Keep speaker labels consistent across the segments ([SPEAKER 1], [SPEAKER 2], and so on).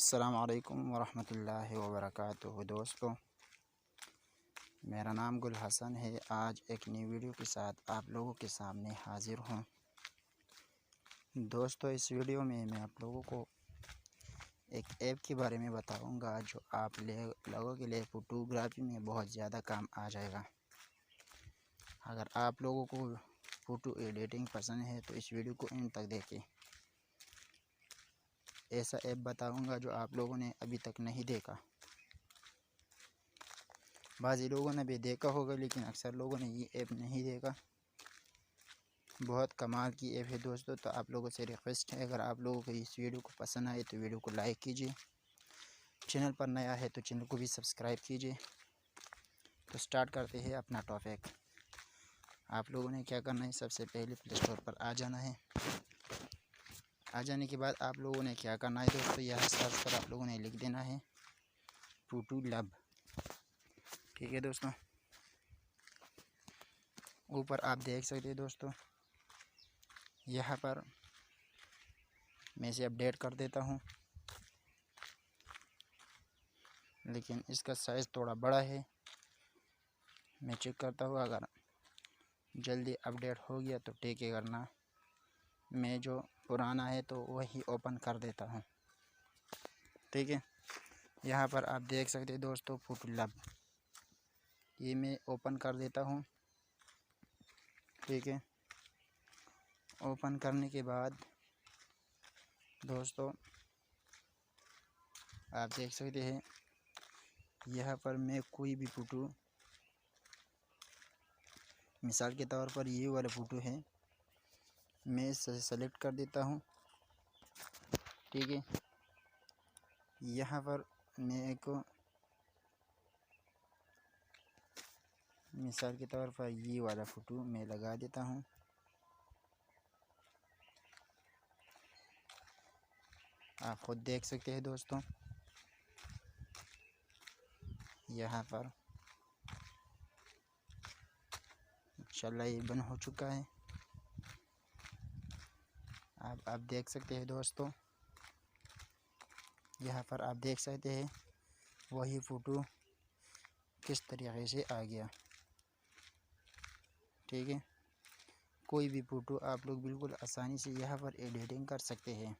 [SPEAKER 1] अस्सलामु अलैकुम वरहमतुल्लाहि वबरकातुहू। दोस्तों, मेरा नाम गुल हसन है। आज एक नई वीडियो के साथ आप लोगों के सामने हाजिर हूँ। दोस्तों, इस वीडियो में मैं आप लोगों को एक ऐप के बारे में बताऊंगा जो आप लोगों के लिए फ़ोटोग्राफी में बहुत ज़्यादा काम आ जाएगा। अगर आप लोगों को फ़ोटो एडिटिंग पसंद है तो इस वीडियो को इन तक देखें। ऐसा ऐप बताऊंगा जो आप लोगों ने अभी तक नहीं देखा। बाज़ी लोगों ने भी देखा होगा लेकिन अक्सर लोगों ने ये ऐप नहीं देखा। बहुत कमाल की ऐप है दोस्तों। तो आप लोगों से रिक्वेस्ट है, अगर आप लोगों को इस वीडियो को पसंद आए तो वीडियो को लाइक कीजिए। चैनल पर नया है तो चैनल को भी सब्सक्राइब कीजिए। तो स्टार्ट करते हैं अपना टॉपिक। आप लोगों ने क्या करना है, सबसे पहले प्ले स्टोर पर आ जाना है। आ जाने के बाद आप लोगों ने क्या करना है दोस्तों, यह सर्च पर आप लोगों ने लिख देना है फोटो लैब। ठीक है दोस्तों, ऊपर आप देख सकते हैं दोस्तों, यहाँ पर मैं इसे अपडेट कर देता हूँ, लेकिन इसका साइज़ थोड़ा बड़ा है। मैं चेक करता हूँ, अगर जल्दी अपडेट हो गया तो ठीक है, करना मैं जो पुराना है तो वही ओपन कर देता हूँ। ठीक है, यहाँ पर आप देख सकते हैं दोस्तों फोटो लैब, ये मैं ओपन कर देता हूँ। ठीक है, ओपन करने के बाद दोस्तों आप देख सकते हैं, यहाँ पर मैं कोई भी फ़ोटो, मिसाल के तौर पर ये वाला फ़ोटो है, मैं इसे सेलेक्ट कर देता हूँ। ठीक है, यहाँ पर मैं एक मिसाल के तौर पर ये वाला फ़ोटो मैं लगा देता हूँ। आप खुद देख सकते हैं दोस्तों, यहाँ पर इंशाल्लाह ये बन हो चुका है। आप देख सकते हैं दोस्तों, यहाँ पर आप देख सकते हैं वही फ़ोटो किस तरीके से आ गया। ठीक है, कोई भी फ़ोटो आप लोग बिल्कुल आसानी से यहाँ पर एडिटिंग कर सकते हैं।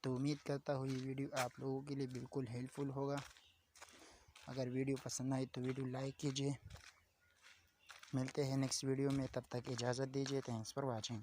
[SPEAKER 1] तो उम्मीद करता हूँ ये वीडियो आप लोगों के लिए बिल्कुल हेल्पफुल होगा। अगर वीडियो पसंद आई तो वीडियो लाइक कीजिए। मिलते हैं नेक्स्ट वीडियो में, तब तक इजाज़त दीजिए। Thanks for watching.